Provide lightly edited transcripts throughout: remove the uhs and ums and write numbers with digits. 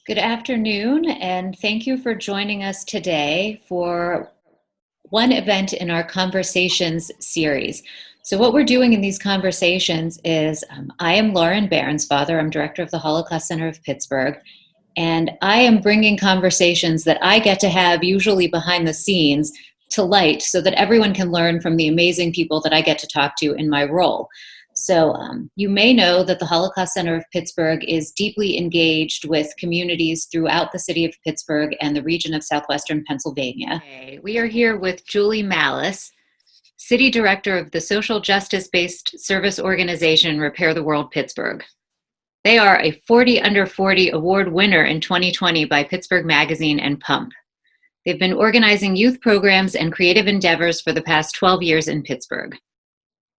Good afternoon, and thank you for joining us today for one event in our Conversations series. So what we're doing in these conversations is I am Lauren Bairnsfather. I'm director of the Holocaust Center of Pittsburgh, and I am bringing conversations that I get to have usually behind the scenes to light so that everyone can learn from the amazing people that I get to talk to in my role. So you may know that the Holocaust Center of Pittsburgh is deeply engaged with communities throughout the city of Pittsburgh and the region of southwestern Pennsylvania. Okay, we are here with Julie Mallis, City Director of the social justice-based service organization Repair the World Pittsburgh. They are a 40 Under 40 award winner in 2020 by Pittsburgh Magazine and Pump. They've been organizing youth programs and creative endeavors for the past 12 years in Pittsburgh.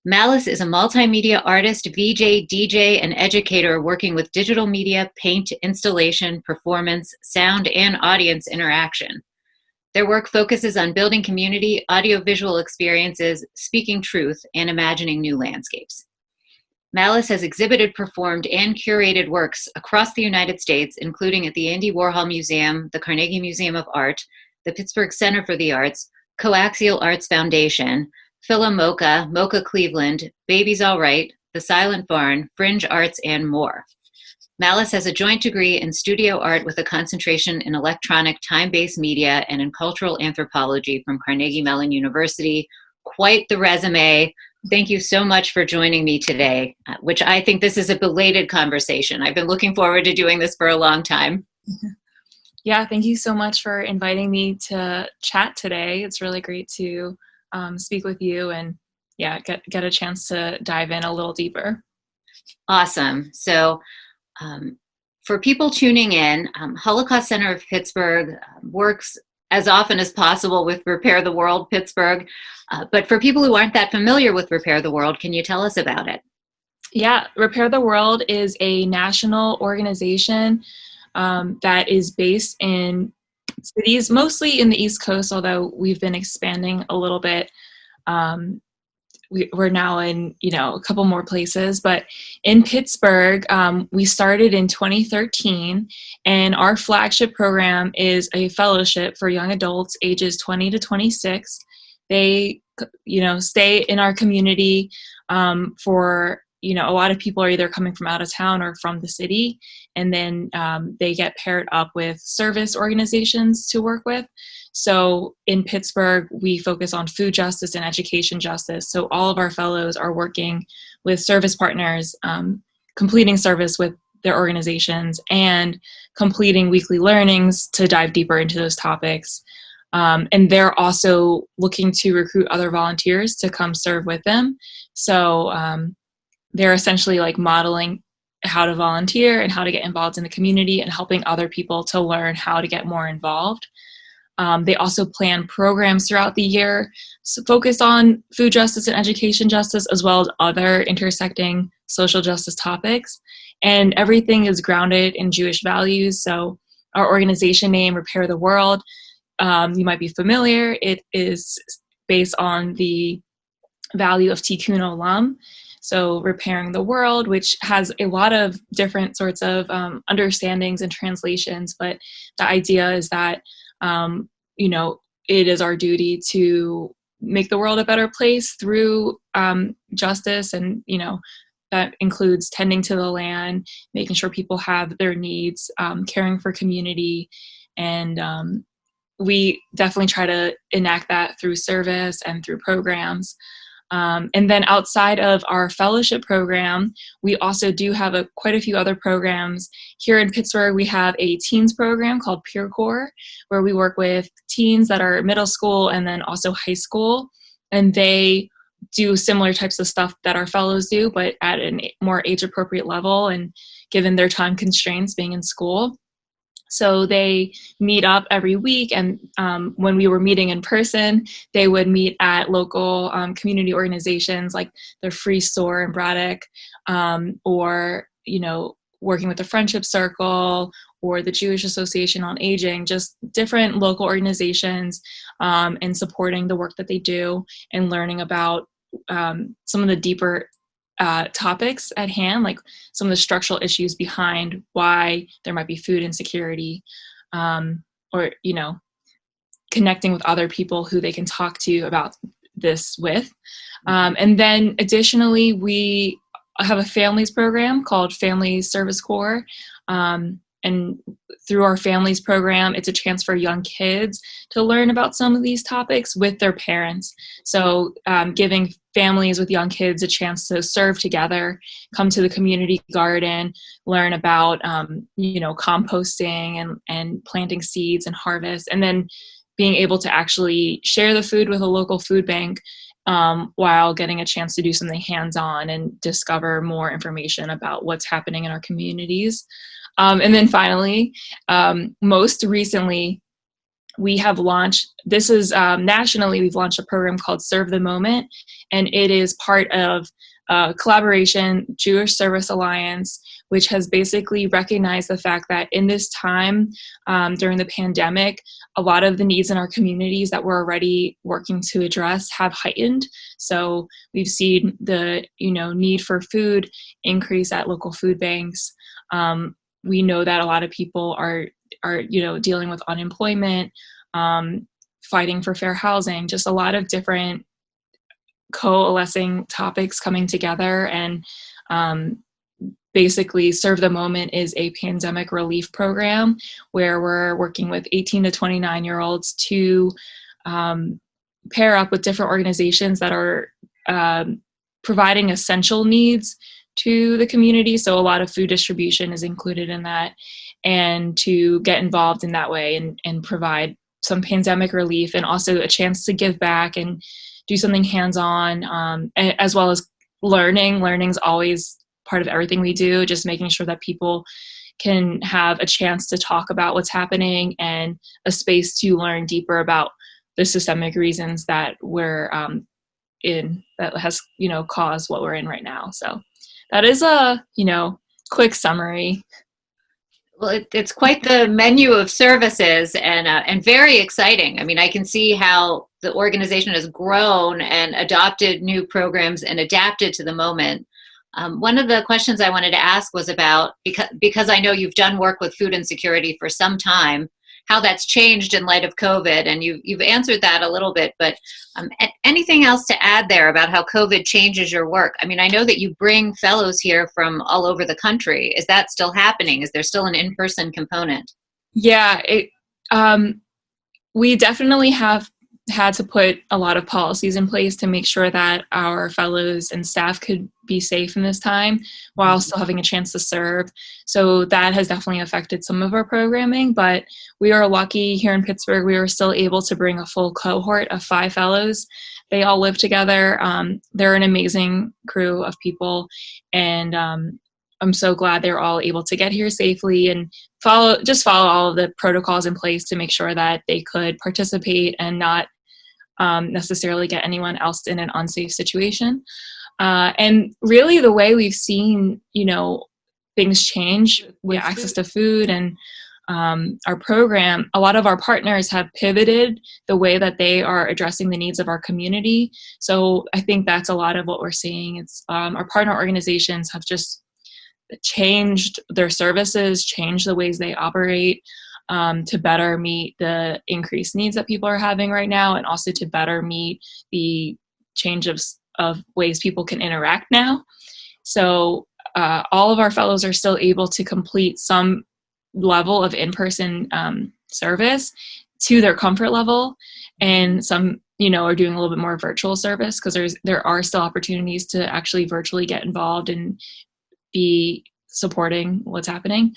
Mallis is a multimedia artist, VJ, DJ, and educator working with digital media, paint, installation, performance, sound, and audience interaction. Their work focuses on building community, audiovisual experiences, speaking truth, and imagining new landscapes. Mallis has exhibited, performed, and curated works across the United States, including at the Andy Warhol Museum, the Carnegie Museum of Art, the Pittsburgh Center for the Arts, Coaxial Arts Foundation, PhilaMOCA, MOCA Cleveland, Baby's All Right, The Silent Barn, Fringe Arts, and more. Mallis has a joint degree in studio art with a concentration in electronic time-based media and in cultural anthropology from Carnegie Mellon University. Quite the resume. Thank you so much for joining me today, which I think this is a belated conversation. I've been looking forward to doing this for a long time. Yeah, thank you so much for inviting me to chat today. It's really great to speak with you and get a chance to dive in a little deeper. Awesome. So for people tuning in, Holocaust Center of Pittsburgh works as often as possible with Repair the World Pittsburgh. But for people who aren't that familiar with Repair the World, can you tell us about it? Yeah, Repair the World is a national organization that is based in cities, mostly in the East Coast, although we've been expanding a little bit. We're now in, a couple more places, but in Pittsburgh, we started in 2013, and our flagship program is a fellowship for young adults ages 20 to 26. They, stay in our community for a lot of people are either coming from out of town or from the city, and then they get paired up with service organizations to work with. So in Pittsburgh, we focus on food justice and education justice. So all of our fellows are working with service partners, completing service with their organizations and completing weekly learnings to dive deeper into those topics. And they're also looking to recruit other volunteers to come serve with them. So they're essentially like modeling how to volunteer and how to get involved in the community and helping other people to learn how to get more involved. They also plan programs throughout the year focused on food justice and education justice, as well as other intersecting social justice topics. And everything is grounded in Jewish values. So our organization name, Repair the World, you might be familiar. It is based on the value of Tikkun Olam. So repairing the world, which has a lot of different sorts of understandings and translations. But the idea is that, it is our duty to make the world a better place through justice. And, that includes tending to the land, making sure people have their needs, caring for community. And we definitely try to enact that through service and through programs. And then outside of our fellowship program, we also do have quite a few other programs. Here in Pittsburgh, we have a teens program called Peer Corps, where we work with teens that are middle school and then also high school. And they do similar types of stuff that our fellows do, but at a more age-appropriate level and given their time constraints being in school. So they meet up every week, and when we were meeting in person, they would meet at local community organizations like the Free Store in Braddock, or, working with the Friendship Circle or the Jewish Association on Aging, just different local organizations, and supporting the work that they do and learning about some of the deeper topics at hand, like some of the structural issues behind why there might be food insecurity, or, connecting with other people who they can talk to about this with. And then additionally, we have a families program called Family Service Corps. And through our families program, it's a chance for young kids to learn about some of these topics with their parents. So giving families with young kids a chance to serve together, come to the community garden, learn about, composting and planting seeds and harvest, and then being able to actually share the food with a local food bank while getting a chance to do something hands-on and discover more information about what's happening in our communities. And then finally, most recently, we have launched, this is nationally, we've launched a program called Serve the Moment, and it is part of collaboration, Jewish Service Alliance, which has basically recognized the fact that in this time during the pandemic, a lot of the needs in our communities that we're already working to address have heightened. So we've seen the need for food increase at local food banks. We know that a lot of people are dealing with unemployment, fighting for fair housing, just a lot of different coalescing topics coming together. And basically, Serve the Moment is a pandemic relief program where we're working with 18 to 29-year-olds to pair up with different organizations that are providing essential needs to the community. So a lot of food distribution is included in that, and to get involved in that way and provide some pandemic relief, and also a chance to give back and do something hands-on, as well as learning. Learning's always part of everything we do, just making sure that people can have a chance to talk about what's happening and a space to learn deeper about the systemic reasons that we're in, that has, caused what we're in right now. So that is a, quick summary. Well, it's quite the menu of services, and very exciting. I mean, I can see how the organization has grown and adopted new programs and adapted to the moment. One of the questions I wanted to ask was about, because I know you've done work with food insecurity for some time, how that's changed in light of COVID, and you've answered that a little bit, but anything else to add there about how COVID changes your work? I mean, I know that you bring fellows here from all over the country. Is that still happening? Is there still an in-person component? Yeah, we definitely have had to put a lot of policies in place to make sure that our fellows and staff could be safe in this time while still having a chance to serve. So that has definitely affected some of our programming, but we are lucky here in Pittsburgh. We were still able to bring a full cohort of 5 fellows. They all live together. They're an amazing crew of people, and I'm so glad they're all able to get here safely and follow all of the protocols in place to make sure that they could participate and not necessarily get anyone else in an unsafe situation. And really the way we've seen, things change with access to food and our program, a lot of our partners have pivoted the way that they are addressing the needs of our community. So I think that's a lot of what we're seeing. It's our partner organizations have just changed their services, changed the ways they operate, to better meet the increased needs that people are having right now, and also to better meet the change of ways people can interact now. So all of our fellows are still able to complete some level of in-person service to their comfort level, and some are doing a little bit more virtual service, because there are still opportunities to actually virtually get involved and be supporting what's happening.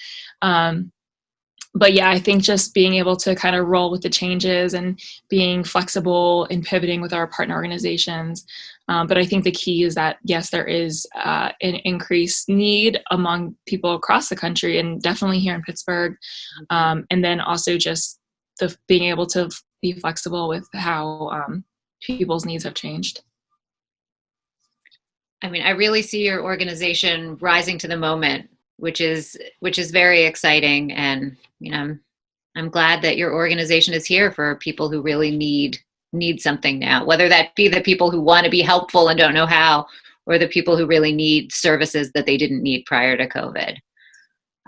But yeah, I think just being able to kind of roll with the changes and being flexible and pivoting with our partner organizations. But I think the key is that, yes, there is an increased need among people across the country, and definitely here in Pittsburgh. And then also just being able to be flexible with how people's needs have changed. I mean, I really see your organization rising to the moment, which is very exciting. And I'm glad that your organization is here for people who really need something now, whether that be the people who want to be helpful and don't know how, or the people who really need services that they didn't need prior to COVID.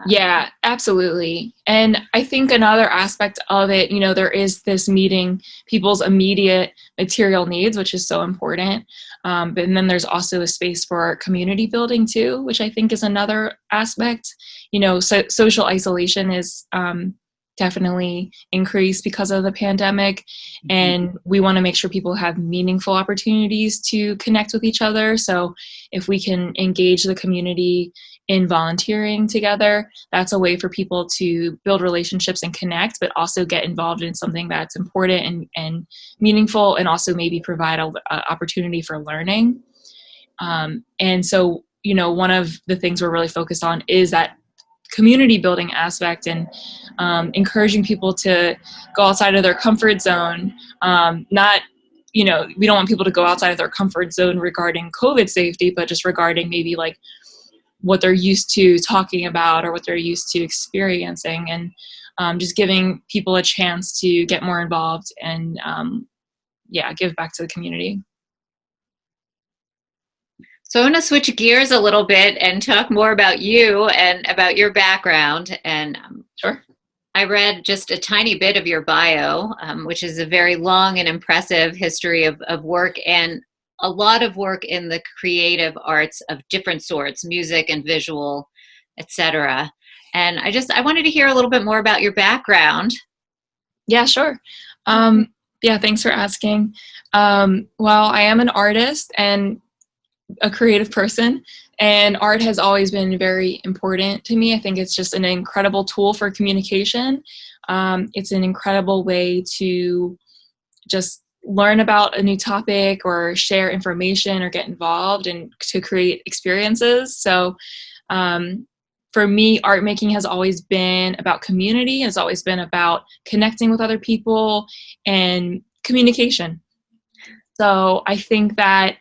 Yeah, absolutely. And I think another aspect of it, there is this meeting people's immediate material needs, which is so important. But then there's also a space for community building too, which I think is another aspect. Social isolation is definitely increased because of the pandemic. And we want to make sure people have meaningful opportunities to connect with each other. So if we can engage the community in volunteering together, that's a way for people to build relationships and connect, but also get involved in something that's important and meaningful, and also maybe provide an opportunity for learning. And so, one of the things we're really focused on is that community building aspect, and encouraging people to go outside of their comfort zone. We don't want people to go outside of their comfort zone regarding COVID safety, but just regarding maybe like what they're used to talking about or what they're used to experiencing, and just giving people a chance to get more involved and give back to the community. So I want to switch gears a little bit and talk more about you and about your background. And Sure. I read just a tiny bit of your bio, which is a very long and impressive history of work, and a lot of work in the creative arts of different sorts, music and visual, etc. And I wanted to hear a little bit more about your background. Yeah, sure. Thanks for asking. Well, I am an artist and a creative person, and art has always been very important to me. I think it's just an incredible tool for communication. It's an incredible way to just learn about a new topic or share information or get involved and to create experiences. So for me, art making has always been about community, has always been about connecting with other people and communication. So I think that,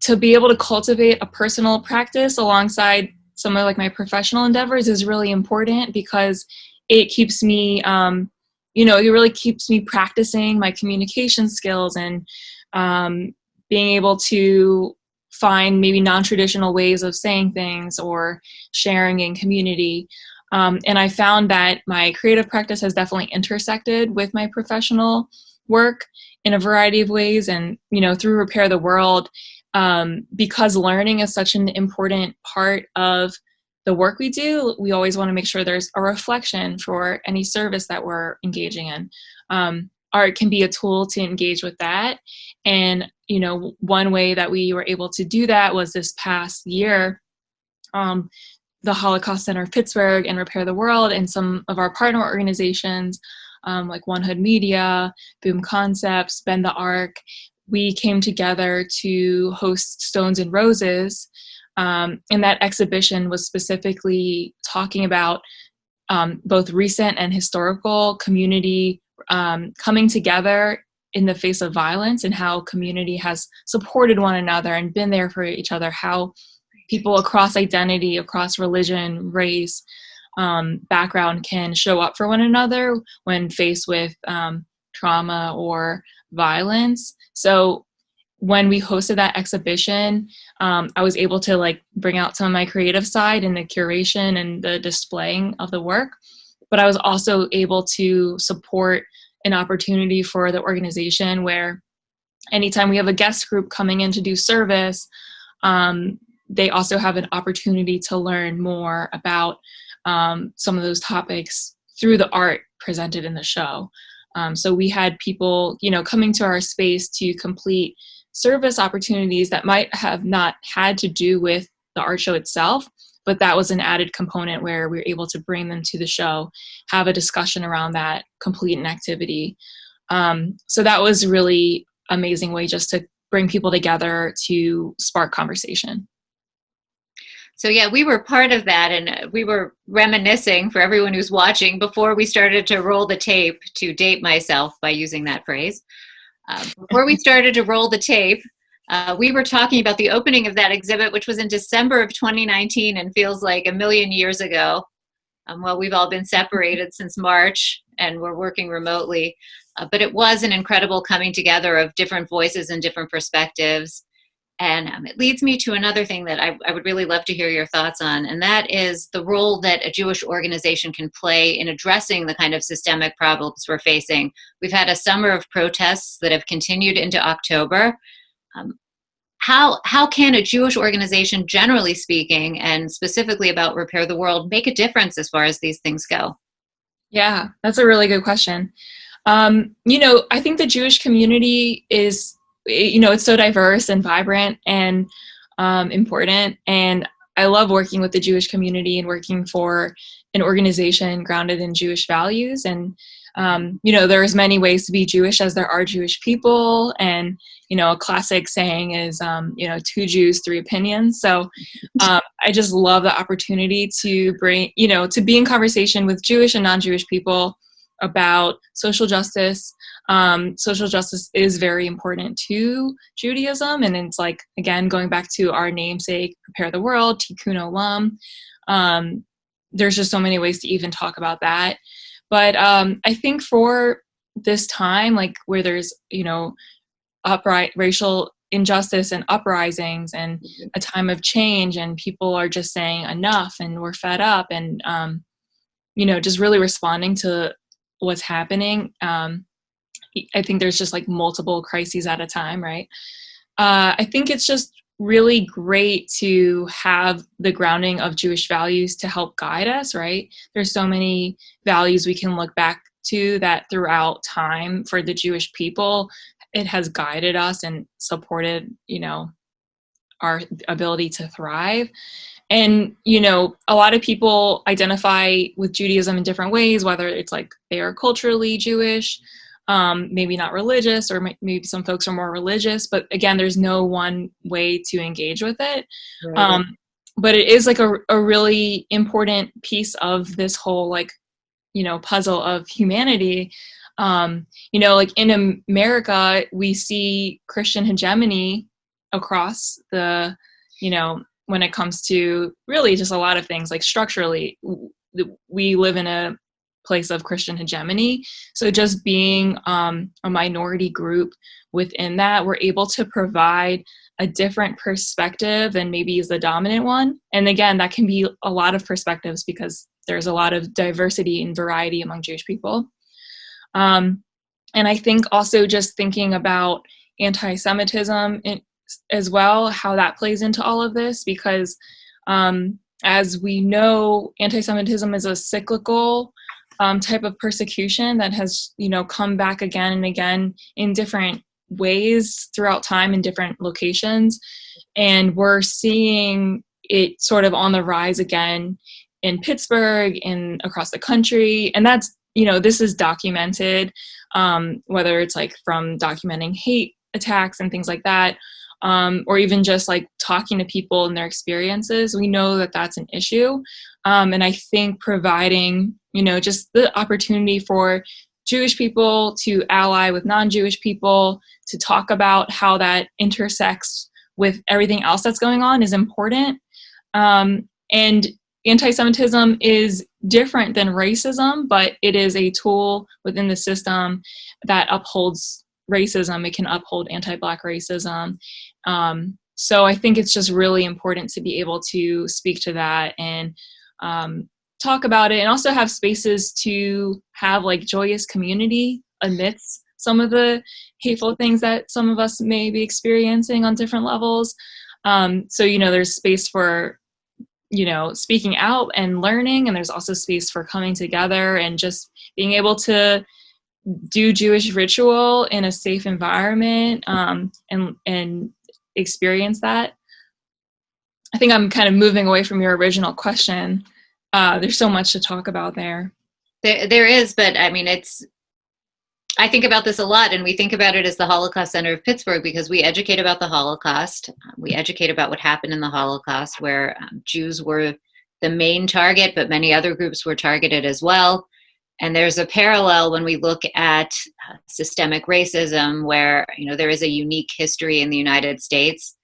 to be able to cultivate a personal practice alongside some of like my professional endeavors is really important, because it keeps me it really keeps me practicing my communication skills and being able to find maybe non-traditional ways of saying things or sharing in community. And I found that my creative practice has definitely intersected with my professional work in a variety of ways. And, through Repair the World, because learning is such an important part of the work we do, we always want to make sure there's a reflection for any service that we're engaging in. Art can be a tool to engage with that. And, one way that we were able to do that was this past year, the Holocaust Center of Pittsburgh and Repair the World and some of our partner organizations, like One Hood Media, Boom Concepts, Bend the Arc, we came together to host Stones and Roses. And that exhibition was specifically talking about both recent and historical community coming together in the face of violence, and how community has supported one another and been there for each other, how people across identity, across religion, race, background can show up for one another when faced with trauma or violence. So when we hosted that exhibition, I was able to bring out some of my creative side in the curation and the displaying of the work, but I was also able to support an opportunity for the organization where anytime we have a guest group coming in to do service, they also have an opportunity to learn more about some of those topics through the art presented in the show. So we had people, coming to our space to complete service opportunities that might have not had to do with the art show itself, but that was an added component where we were able to bring them to the show, have a discussion around that, complete an activity. So that was really amazing way just to bring people together to spark conversation. So yeah, we were part of that, and we were reminiscing for everyone who's watching before we started to roll the tape, to date myself by using that phrase. Before we started to roll the tape, we were talking about the opening of that exhibit, which was in December of 2019 and feels like a million years ago. Well, we've all been separated since March and we're working remotely, but it was an incredible coming together of different voices and different perspectives. And it leads me to another thing that I would really love to hear your thoughts on, and that is the role that a Jewish organization can play in addressing the kind of systemic problems we're facing. We've had a summer of protests that have continued into October. How can a Jewish organization, generally speaking, and specifically about Repair the World, make a difference as far as these things go? Yeah, that's a really good question. I think the Jewish community is, it's so diverse and vibrant and important. And I love working with the Jewish community and working for an organization grounded in Jewish values. And, there's many ways to be Jewish as there are Jewish people. And, a classic saying is, 2 Jews, 3 opinions. So I just love the opportunity to bring, to be in conversation with Jewish and non-Jewish people about social justice. Social justice is very important to Judaism. And it's like, again, going back to our namesake, Repair the World, Tikkun Olam. There's just so many ways to even talk about that. But I think for this time, like where there's, racial injustice and uprisings and a time of change, and people are just saying enough and we're fed up, and, just really responding to what's happening. I think there's just like multiple crises at a time, right? I think it's just really great to have the grounding of Jewish values to help guide us, right? There's so many values we can look back to that throughout time for the Jewish people, it has guided us and supported, our ability to thrive. And, a lot of people identify with Judaism in different ways, whether it's like they are culturally Jewish, maybe not religious, or maybe some folks are more religious, but again, there's no one way to engage with it. Right. But it is like a really important piece of this whole, like, puzzle of humanity. Like in America, we see Christian hegemony across the, when it comes to really just a lot of things, like structurally, we live in a place of Christian hegemony. So just being a minority group within that, we're able to provide a different perspective than maybe is the dominant one. And again, that can be a lot of perspectives because there's a lot of diversity and variety among Jewish people. And I think also just thinking about anti-Semitism as well, how that plays into all of this, because as we know, anti-Semitism is a cyclical type of persecution that has, come back again and again in different ways throughout time in different locations. And we're seeing it sort of on the rise again in Pittsburgh and across the country. And that's, this is documented, whether it's like from documenting hate attacks and things like that, or even just like talking to people and their experiences. We know that that's an issue. And I think providing, just the opportunity for Jewish people to ally with non-Jewish people, to talk about how that intersects with everything else that's going on is important. And anti-Semitism is different than racism, but it is a tool within the system that upholds racism. It can uphold anti-Black racism. So I think it's just really important to be able to speak to that and talk about it, and also have spaces to have like joyous community amidst some of the hateful things that some of us may be experiencing on different levels. So, there's space for, speaking out and learning, and there's also space for coming together and just being able to do Jewish ritual in a safe environment, and experience that. I think I'm kind of moving away from your original question. There's so much to talk about there. There is, but I mean, I think about this a lot, and we think about it as the Holocaust Center of Pittsburgh because we educate about the Holocaust. We educate about what happened in the Holocaust, where Jews were the main target, but many other groups were targeted as well. And there's a parallel when we look at systemic racism, where, there is a unique history in the United States,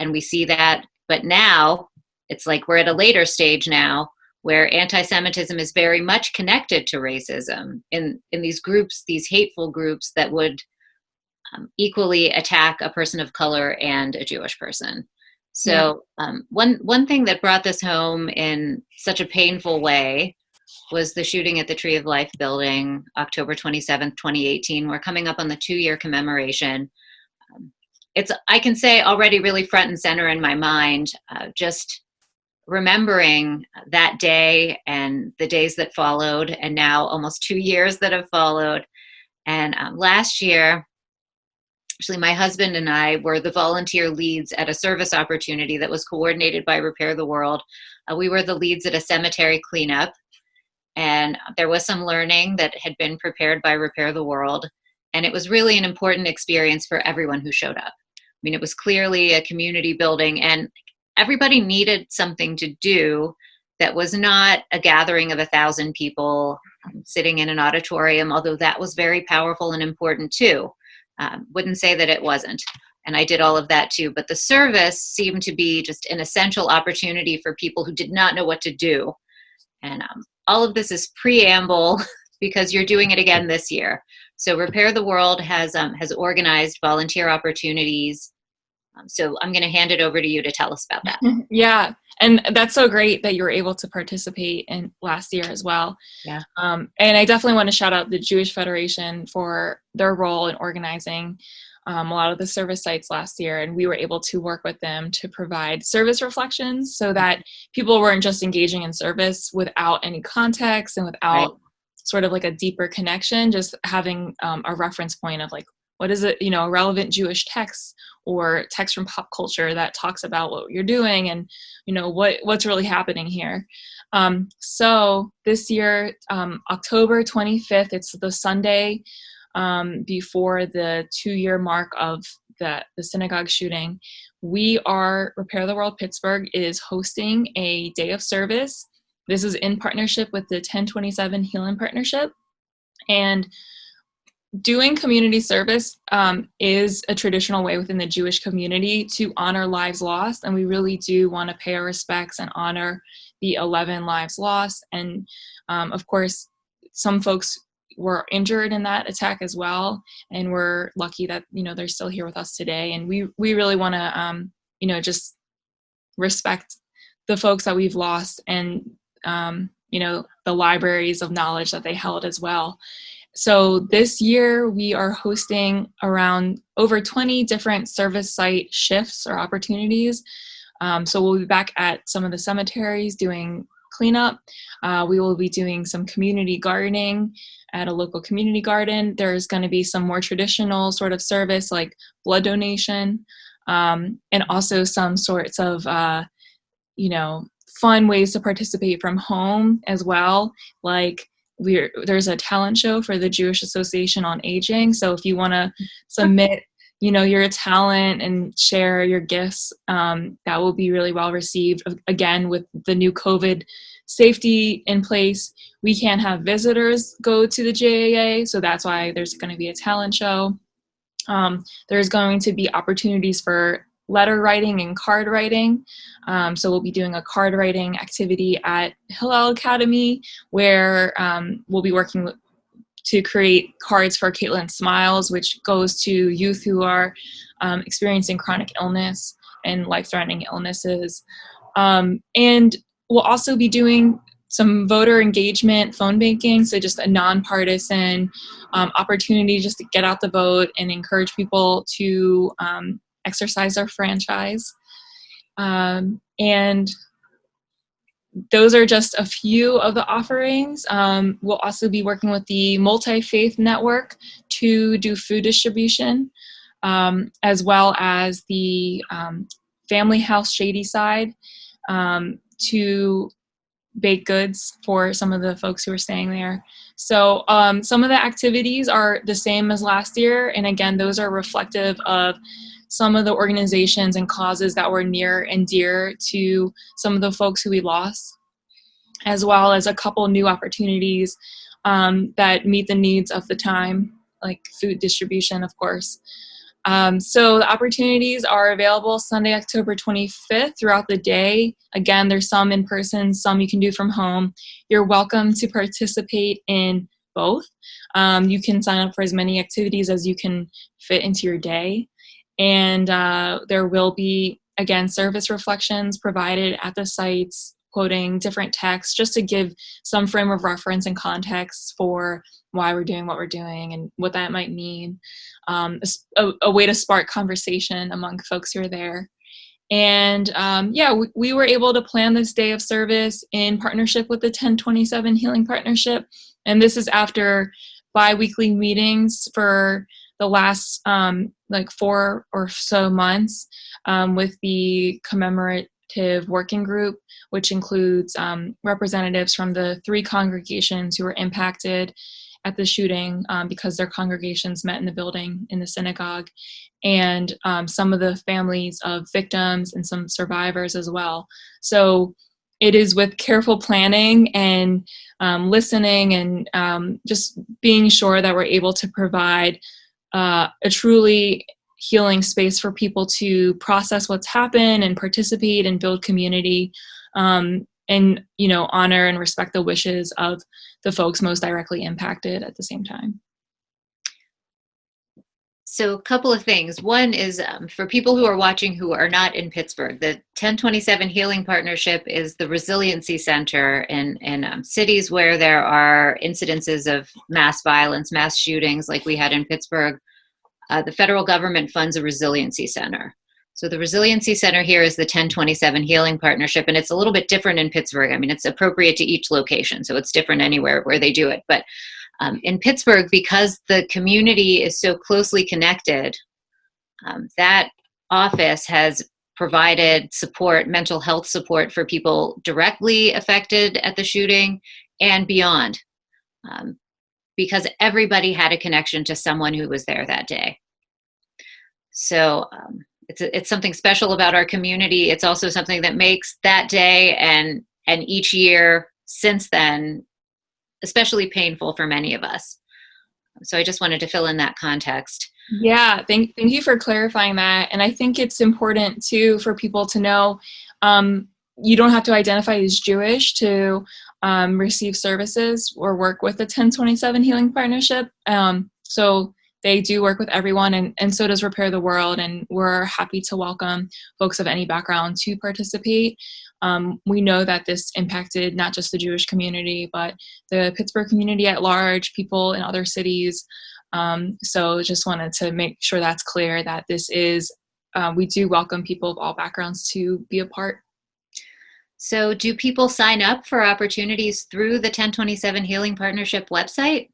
and we see that. But now it's like we're at a later stage now, where anti-Semitism is very much connected to racism in these groups, these hateful groups that would equally attack a person of color and a Jewish person. So one thing that brought this home in such a painful way was the shooting at the Tree of Life building, October 27th, 2018. We're coming up on the 2-year commemoration. It's, I can say, already really front and center in my mind, just remembering that day and the days that followed, and now almost 2 years that have followed. And last year, actually, my husband and I were the volunteer leads at a service opportunity that was coordinated by Repair the World. We were the leads at a cemetery cleanup, and there was some learning that had been prepared by Repair the World, and it was really an important experience for everyone who showed up. I mean, it was clearly a community building, and everybody needed something to do that was not a gathering of 1,000 people sitting in an auditorium, although that was very powerful and important too. Wouldn't say that it wasn't. And I did all of that too. But the service seemed to be just an essential opportunity for people who did not know what to do. And all of this is preamble because you're doing it again this year. So Repair the World has organized volunteer opportunities. So I'm going to hand it over to you to tell us about that. Yeah. And that's so great that you were able to participate in last year as well. Yeah. And I definitely want to shout out the Jewish Federation for their role in organizing a lot of the service sites last year. And we were able to work with them to provide service reflections so that people weren't just engaging in service without any context and without sort of like a deeper connection, just having a reference point of like, what is it, a relevant Jewish text or text from pop culture that talks about what you're doing and, what's really happening here. So this year, October 25th, it's the Sunday before the 2-year mark of the synagogue shooting. Repair the World Pittsburgh is hosting a day of service. This is in partnership with the 1027 Healing Partnership. And doing community service is a traditional way within the Jewish community to honor lives lost, and we really do want to pay our respects and honor the 11 lives lost. And of course, some folks were injured in that attack as well, and we're lucky that they're still here with us today. And we really want to just respect the folks that we've lost and the libraries of knowledge that they held as well. So this year we are hosting around over 20 different service site shifts or opportunities. So we'll be back at some of the cemeteries doing cleanup. We will be doing some community gardening at a local community garden. There's going to be some more traditional sort of service like blood donation, and also some sorts of, fun ways to participate from home as well. Like there's a talent show for the Jewish Association on Aging. So if you want to submit, your talent and share your gifts, that will be really well received. Again, with the new COVID safety in place, we can't have visitors go to the JAA. So that's why there's going to be a talent show. There's going to be opportunities for letter writing and card writing. So we'll be doing a card writing activity at Hillel Academy where we'll be working to create cards for Caitlin Smiles, which goes to youth who are experiencing chronic illness and life-threatening illnesses. And we'll also be doing some voter engagement phone banking, so just a nonpartisan opportunity just to get out the vote and encourage people to exercise their franchise. And those are just a few of the offerings. We'll also be working with the Multi-Faith Network to do food distribution, as well as the Family House Shady Side to bake goods for some of the folks who are staying there. So some of the activities are the same as last year. And again, those are reflective of some of the organizations and causes that were near and dear to some of the folks who we lost, as well as a couple new opportunities that meet the needs of the time, like food distribution, of course. So the opportunities are available Sunday, October 25th throughout the day. Again, there's some in person, some you can do from home. You're welcome to participate in both. You can sign up for as many activities as you can fit into your day. And there will be, again, service reflections provided at the sites, quoting different texts, just to give some frame of reference and context for why we're doing what we're doing and what that might mean. A way to spark conversation among folks who are there. And we were able to plan this day of service in partnership with the 1027 Healing Partnership. And this is after bi-weekly meetings for the last 4 or so months with the commemorative working group, which includes representatives from the 3 congregations who were impacted at the shooting because their congregations met in the building in the synagogue, and some of the families of victims and some survivors as well. So it is with careful planning and listening and just being sure that we're able to provide a truly healing space for people to process what's happened and participate and build community, and honor and respect the wishes of the folks most directly impacted at the same time. So a couple of things. One is for people who are watching who are not in Pittsburgh, the 1027 Healing Partnership is the Resiliency Center in cities where there are incidences of mass violence, mass shootings like we had in Pittsburgh. The federal government funds a Resiliency Center. So the Resiliency Center here is the 1027 Healing Partnership, and it's a little bit different in Pittsburgh. I mean, it's appropriate to each location, so it's different anywhere where they do it. But in Pittsburgh, because the community is so closely connected, that office has provided support, mental health support for people directly affected at the shooting and beyond, because everybody had a connection to someone who was there that day. So it's something special about our community. It's also something that makes that day and each year since then especially painful for many of us. So I just wanted to fill in that context. Yeah, thank you for clarifying that. And I think it's important too for people to know you don't have to identify as Jewish to receive services or work with the 1027 Healing Partnership. So they do work with everyone, and so does Repair the World, and we're happy to welcome folks of any background to participate. We know that this impacted not just the Jewish community, but the Pittsburgh community at large, people in other cities. So just wanted to make sure that's clear that this is, we do welcome people of all backgrounds to be a part. So do people sign up for opportunities through the 1027 Healing Partnership website?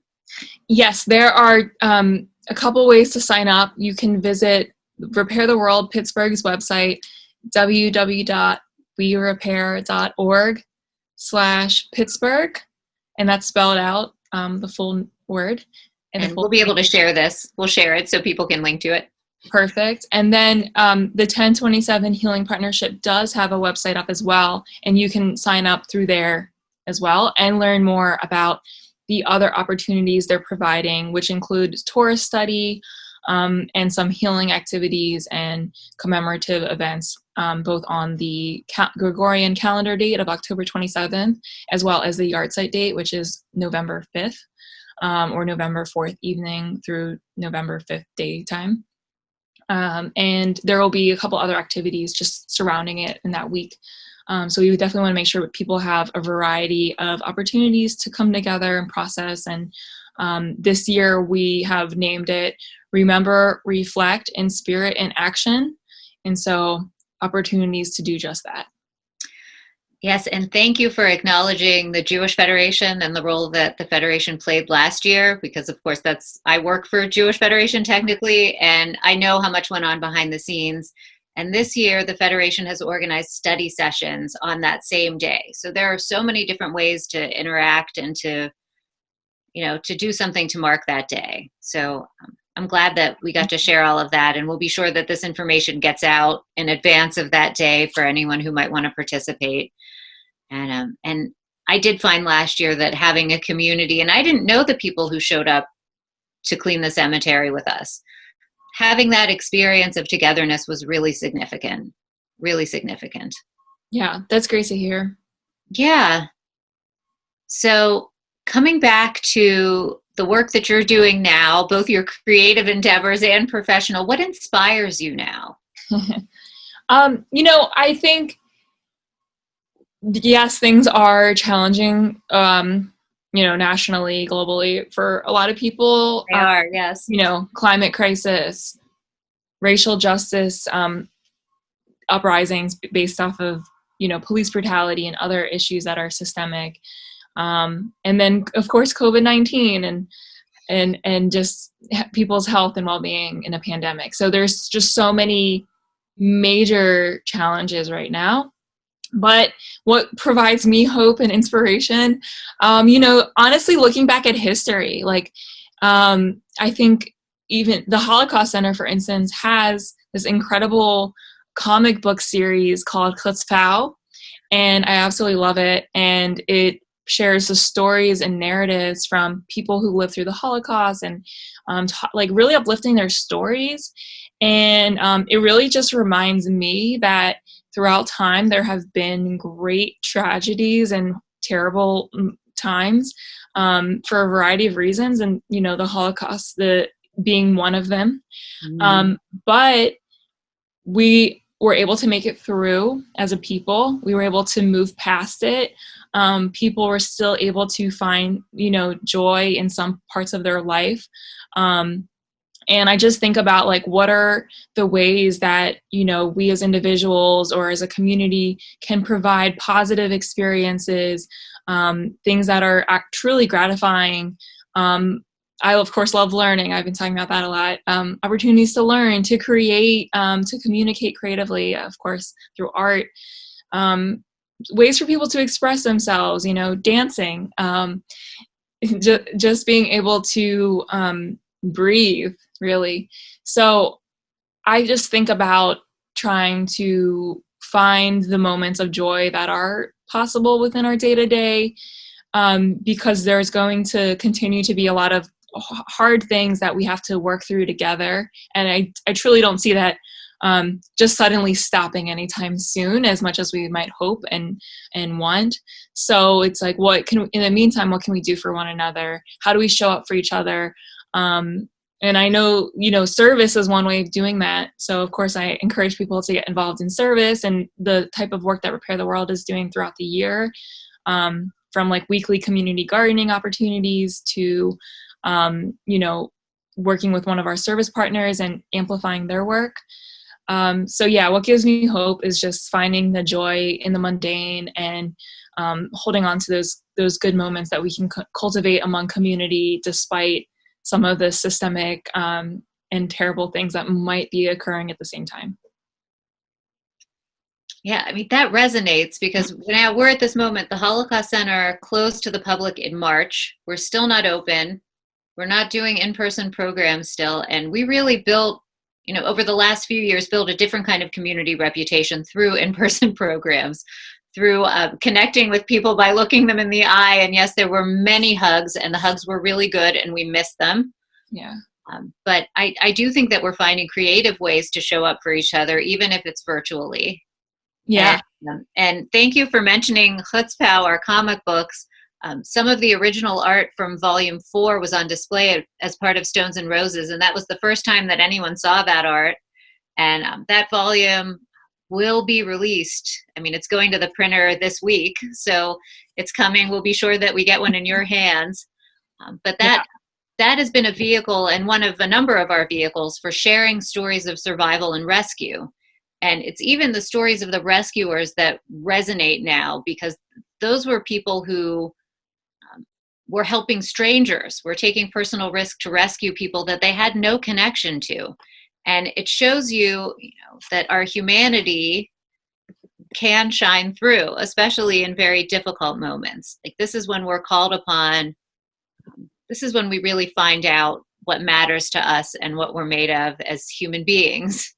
Yes, there are a couple ways to sign up. You can visit Repair the World Pittsburgh's website, www.werepair.org/Pittsburgh, and that's spelled out, the full word. And we'll be able to share this. We'll share it so people can link to it. Perfect. And then the 1027 Healing Partnership does have a website up as well, and you can sign up through there as well and learn more about the other opportunities they're providing, which include tourist study and some healing activities and commemorative events, both on the Gregorian calendar date of October 27th, as well as the yard site date, which is November 5th, or November 4th evening through November 5th daytime. And there will be a couple other activities just surrounding it in that week. So we would definitely want to make sure that people have a variety of opportunities to come together and process. And this year we have named it Remember, Reflect, in Spirit and Action. And so opportunities to do just that. Yes, and thank you for acknowledging the Jewish Federation and the role that the Federation played last year, because of course I work for Jewish Federation technically, and I know how much went on behind the scenes. And this year, the Federation has organized study sessions on that same day. So there are so many different ways to interact and to do something to mark that day. So I'm glad that we got to share all of that, and we'll be sure that this information gets out in advance of that day for anyone who might want to participate. And I did find last year that having a community, and I didn't know the people who showed up to clean the cemetery with us, having that experience of togetherness was really significant, really significant. Yeah, that's great to hear. Yeah. So coming back to the work that you're doing now, both your creative endeavors and professional, what inspires you now? I think, yes, things are challenging, nationally, globally for a lot of people. They are, yes. Climate crisis, racial justice, uprisings based off of, police brutality and other issues that are systemic. And then, of course, COVID-19 and just people's health and well-being in a pandemic. So there's just so many major challenges right now. But what provides me hope and inspiration, honestly, looking back at history, I think even the Holocaust Center, for instance, has this incredible comic book series called Coaxial, and I absolutely love it. And it shares the stories and narratives from people who lived through the Holocaust and really uplifting their stories. And it really just reminds me that throughout time, there have been great tragedies and terrible times for a variety of reasons. And, the Holocaust being one of them. Mm-hmm. But we were able to make it through as a people. We were able to move past it. People were still able to find, joy in some parts of their life. And I just think about what are the ways that, we as individuals or as a community can provide positive experiences, things that are truly gratifying. I, of course, love learning. I've been talking about that a lot. Opportunities to learn, to create, to communicate creatively, of course, through art. Ways for people to express themselves, dancing, just being able to breathe, really. So I just think about trying to find the moments of joy that are possible within our day-to-day, because there's going to continue to be a lot of hard things that we have to work through together. And I truly don't see that just suddenly stopping anytime soon, as much as we might hope and want. So it's in the meantime, what can we do for one another? How do we show up for each other? And I know, service is one way of doing that. So of course I encourage people to get involved in service and the type of work that Repair the World is doing throughout the year, from weekly community gardening opportunities to, working with one of our service partners and amplifying their work. What gives me hope is just finding the joy in the mundane and holding on to those good moments that we can cultivate among community, despite some of the systemic and terrible things that might be occurring at the same time. Yeah, I mean, that resonates because now we're at this moment, the Holocaust Center closed to the public in March. We're still not open. We're not doing in-person programs still. And we really built, over the last few years, built a different kind of community reputation through in-person programs, through connecting with people by looking them in the eye. And yes, there were many hugs, and the hugs were really good, and we missed them. Yeah. But I do think that we're finding creative ways to show up for each other, even if it's virtually. Yeah. And thank you for mentioning Chutzpah, our comic books. Some of the original art from Volume 4 was on display as part of Stones and Roses, and that was the first time that anyone saw that art. And that volume will be released. I mean, it's going to the printer this week, so it's coming. We'll be sure that we get one in your hands. But that has been a vehicle, and one of a number of our vehicles, for sharing stories of survival and rescue. And it's even the stories of the rescuers that resonate now, because those were people who were helping strangers, were taking personal risk to rescue people that they had no connection to. And it shows you, that our humanity can shine through, especially in very difficult moments. This is when we're called upon. This is when we really find out what matters to us and what we're made of as human beings.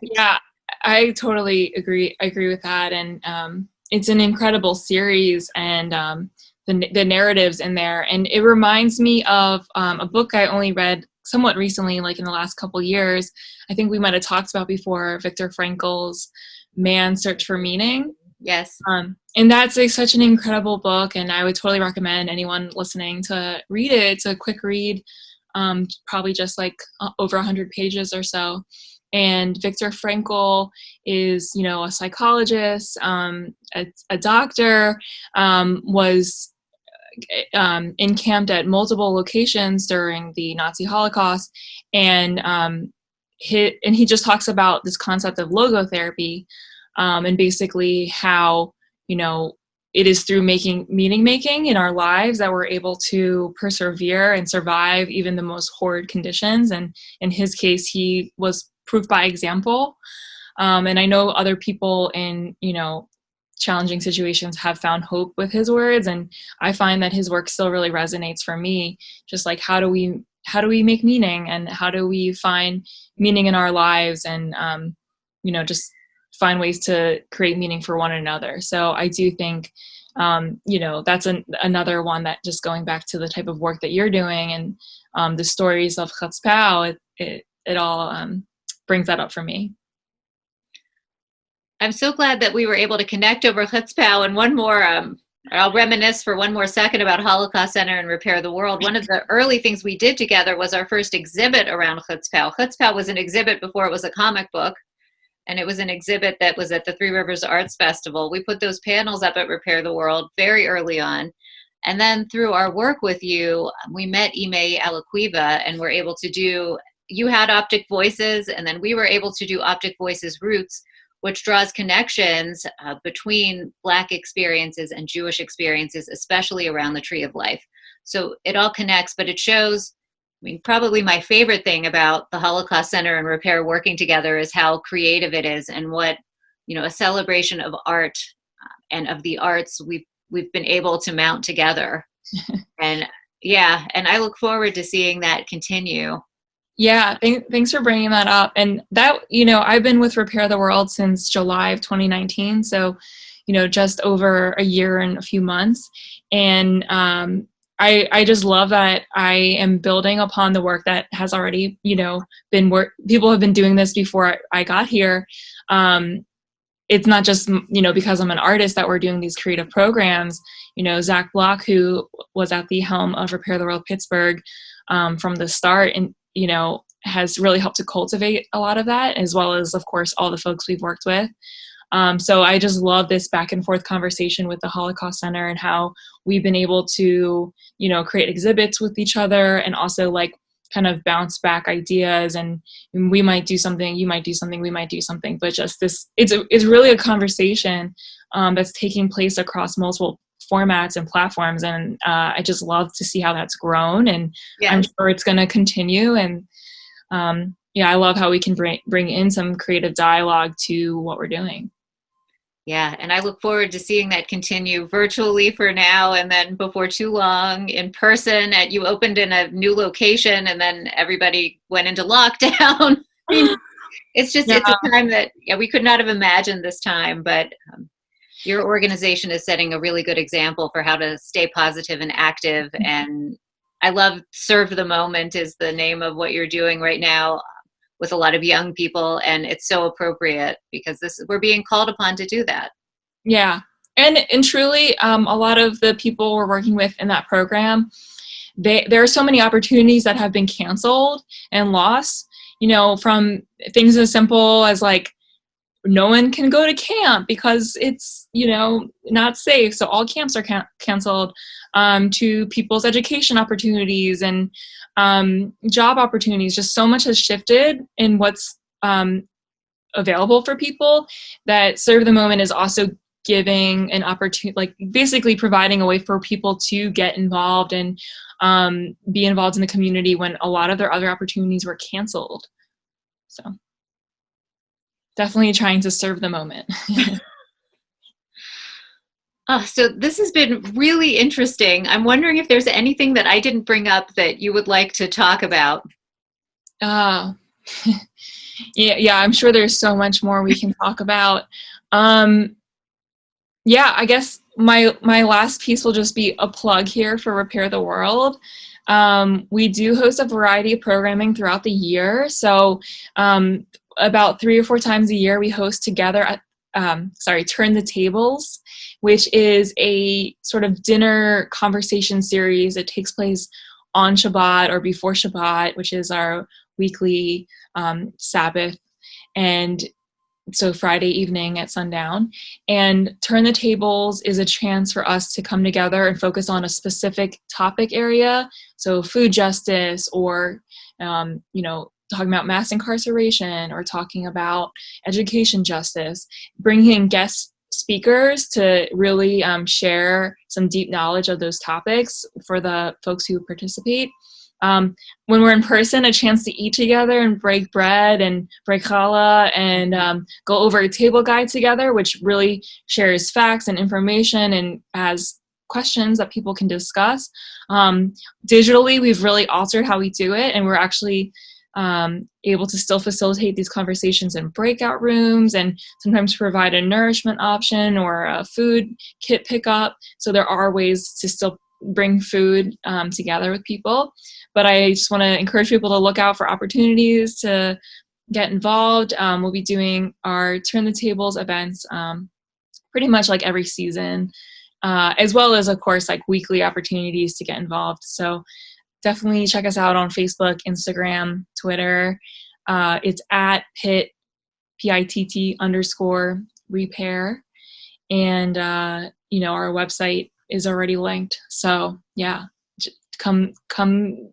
Yeah, I totally agree. I agree with that. And it's an incredible series, and the narratives in there. And it reminds me of a book I only read somewhat recently, in the last couple years. I think we might have talked about before, Viktor Frankel's Man's Search for Meaning. Yes. And that's such an incredible book, and I would totally recommend anyone listening to read it. It's a quick read, probably just like over 100 pages or so. And Viktor Frankel is, a psychologist, a doctor, was encamped at multiple locations during the Nazi Holocaust, and he just talks about this concept of logotherapy, and basically how it is through meaning making in our lives that we're able to persevere and survive even the most horrid conditions. And in his case, he was proof by example. And I know other people in, challenging situations have found hope with his words. And I find that his work still really resonates for me. Just like, how do we make meaning, and how do we find meaning in our lives, and, just find ways to create meaning for one another. So I do think, that's another one that, just going back to the type of work that you're doing, and the stories of chutzpah, it all brings that up for me. I'm so glad that we were able to connect over chutzpah. And one more, I'll reminisce for one more second about Holocaust Center and Repair the World. One of the early things we did together was our first exhibit around chutzpah. Chutzpah was an exhibit before it was a comic book. And it was an exhibit that was at the Three Rivers Arts Festival. We put those panels up at Repair the World very early on. And then through our work with you, we met Ime Alaquiva, and were able to do, you had Optic Voices, and then we were able to do Optic Voices Roots, which draws connections between Black experiences and Jewish experiences, especially around the Tree of Life. So it all connects, but it shows, probably my favorite thing about the Holocaust Center and Repair working together is how creative it is, and what, a celebration of art and of the arts we've been able to mount together. And I look forward to seeing that continue. Yeah, thanks for bringing that up. And that, I've been with Repair the World since July of 2019. So, just over a year and a few months. And, I just love that I am building upon the work that has already, been people have been doing this before I got here. It's not just, because I'm an artist that we're doing these creative programs. Zach Block, who was at the helm of Repair the World Pittsburgh from the start, and, has really helped to cultivate a lot of that, as well as, of course, all the folks we've worked with. So I just love this back and forth conversation with the Holocaust Center, and how we've been able to, create exhibits with each other, and also kind of bounce back ideas, and we might do something, you might do something, we might do something, but just this, it's really a conversation that's taking place across multiple formats and platforms. And I just love to see how that's grown, and yes. I'm sure it's going to continue. And I love how we can bring in some creative dialogue to what we're doing. Yeah, and I look forward to seeing that continue virtually for now, and then before too long in person. You opened in a new location, and then everybody went into lockdown. It's just, it's a time that we could not have imagined this time, but your organization is setting a really good example for how to stay positive and active. And I love Serve the Moment is the name of what you're doing right now with a lot of young people. And it's so appropriate, because we're being called upon to do that. Yeah. And truly, a lot of the people we're working with in that program, there are so many opportunities that have been canceled and lost, from things as simple as no one can go to camp because it's, not safe. So all camps are canceled, to people's education opportunities and job opportunities. Just so much has shifted in what's available for people, that Serve the Moment is also giving an opportunity, basically providing a way for people to get involved and be involved in the community when a lot of their other opportunities were canceled. So definitely trying to serve the moment. So this has been really interesting. I'm wondering if there's anything that I didn't bring up that you would like to talk about. Yeah, I'm sure there's so much more we can talk about. I guess my last piece will just be a plug here for Repair the World. We do host a variety of programming throughout the year. So about 3 or 4 times a year, we host together at Turn the Tables, which is a sort of dinner conversation series. It takes place on Shabbat or before Shabbat, which is our weekly Sabbath, and so Friday evening at sundown. And Turn the Tables is a chance for us to come together and focus on a specific topic area. So food justice, or, talking about mass incarceration, or talking about education justice, bringing in guest speakers to really share some deep knowledge of those topics for the folks who participate. When we're in person, a chance to eat together and break bread and break challah and go over a table guide together, which really shares facts and information and has questions that people can discuss. Digitally, we've really altered how we do it, and we're actually able to still facilitate these conversations in breakout rooms, and sometimes provide a nourishment option or a food kit pickup. So there are ways to still bring food together with people. But I just want to encourage people to look out for opportunities to get involved. We'll be doing our Turn the Tables events pretty much like every season, as well as, of course, like weekly opportunities to get involved. So definitely check us out on Facebook, Instagram, Twitter. It's at Pitt, PITT_repair. And, our website is already linked. So yeah, come,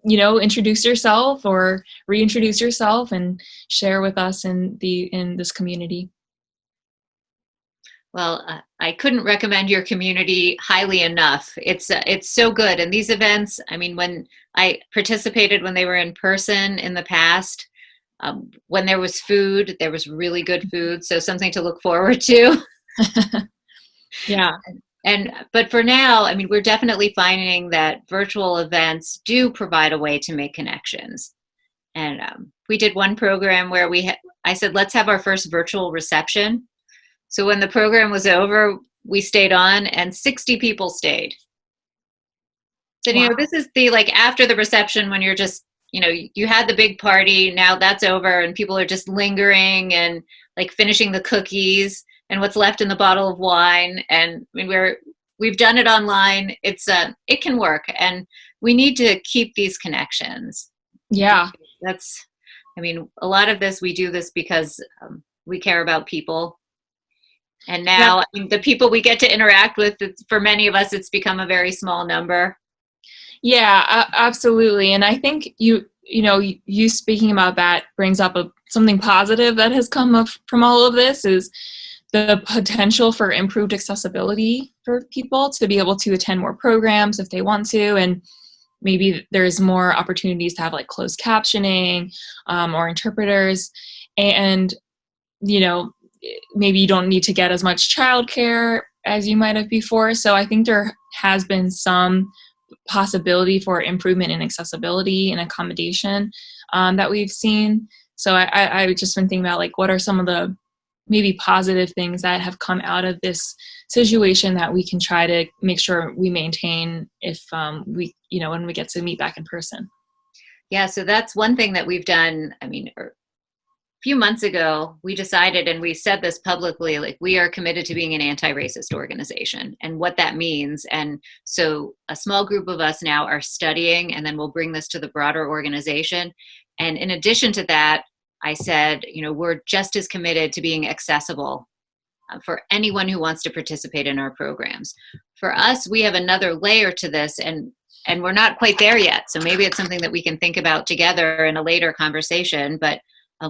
introduce yourself or reintroduce yourself and share with us in this community. Well, I couldn't recommend your community highly enough. It's so good. And these events, I mean, when I participated when they were in person in the past, when there was food, there was really good food. So something to look forward to. Yeah. But for now, I mean, we're definitely finding that virtual events do provide a way to make connections. And we did one program where I said, let's have our first virtual reception. So when the program was over, we stayed on, and 60 people stayed. So, wow. This is the, after the reception, when you're just, you had the big party, now that's over, and people are just lingering and finishing the cookies and what's left in the bottle of wine. And I mean, we've done it online. It can work, and we need to keep these connections. Yeah. A lot of this, we do this because we care about people. And now, yeah. The people we get to interact with, for many of us, it's become a very small number. Yeah, absolutely. And I think you speaking about that brings up something positive that has come up from all of this, is the potential for improved accessibility for people to be able to attend more programs if they want to. And maybe there's more opportunities to have closed captioning or interpreters. And, maybe you don't need to get as much childcare as you might have before. So I think there has been some possibility for improvement in accessibility and accommodation that we've seen. So I've just been thinking about what are some of the maybe positive things that have come out of this situation that we can try to make sure we maintain if we, when we get to meet back in person. Yeah, so that's one thing that we've done. A few months ago, we decided, and we said this publicly, we are committed to being an anti-racist organization, and what that means. And so a small group of us now are studying, and then we'll bring this to the broader organization. And in addition to that, I said, we're just as committed to being accessible for anyone who wants to participate in our programs. For us, we have another layer to this, and we're not quite there yet. So maybe it's something that we can think about together in a later conversation. But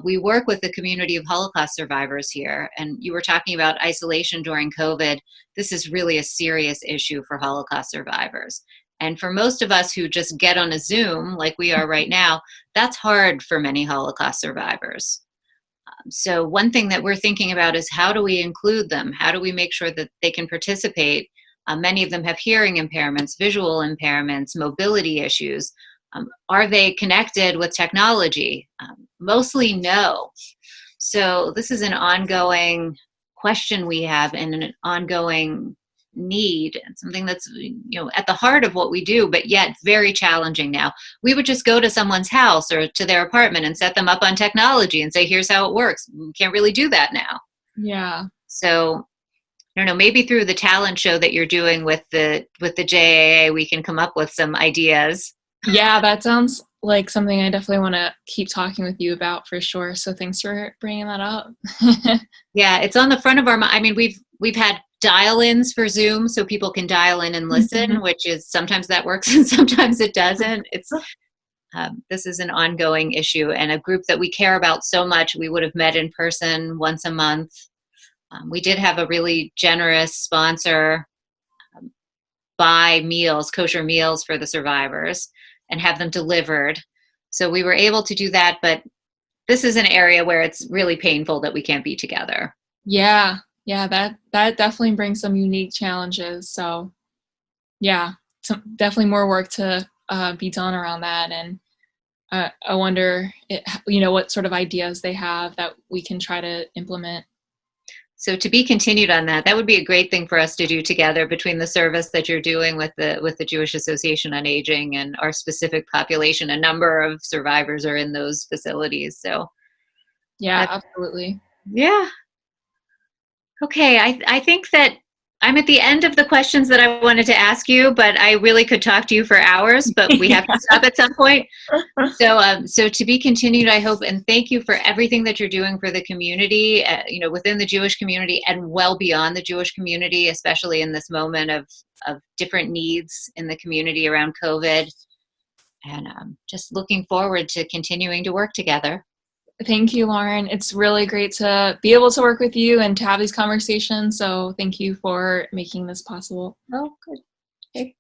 we work with the community of Holocaust survivors here. And you were talking about isolation during COVID. This is really a serious issue for Holocaust survivors. And for most of us who just get on a Zoom like we are right now, that's hard for many Holocaust survivors. So one thing that we're thinking about is, how do we include them? How do we make sure that they can participate? Many of them have hearing impairments, visual impairments, mobility issues. Are they connected with technology? Mostly no. So this is an ongoing question we have, and an ongoing need, and something that's at the heart of what we do, but yet very challenging now. We would just go to someone's house or to their apartment and set them up on technology and say, here's how it works. We can't really do that now. Yeah. So don't know, maybe through the talent show that you're doing with the JAA, we can come up with some ideas. Yeah, that sounds like something I definitely want to keep talking with you about for sure. So thanks for bringing that up. Yeah, it's on the front of our mind. I mean, we've had dial-ins for Zoom so people can dial in and listen, which is sometimes that works and sometimes it doesn't. It's this is an ongoing issue and a group that we care about so much. We would have met in person once a month. We did have a really generous sponsor buy meals, kosher meals for the survivors and have them delivered. So we were able to do that, but this is an area where it's really painful that we can't be together. Yeah, that definitely brings some unique challenges. So yeah, definitely more work to be done around that. And I wonder, what sort of ideas they have that we can try to implement. So to be continued on that, that would be a great thing for us to do together between the service that you're doing with the Jewish Association on Aging and our specific population. A number of survivors are in those facilities. So yeah, absolutely. Yeah. Okay, I think that I'm at the end of the questions that I wanted to ask you, but I really could talk to you for hours, but we have to stop at some point. So to be continued, I hope, and thank you for everything that you're doing for the community, within the Jewish community and well beyond the Jewish community, especially in this moment of different needs in the community around COVID. And just looking forward to continuing to work together. Thank you, Lauren. It's really great to be able to work with you and to have these conversations. So thank you for making this possible. Oh, good. Okay.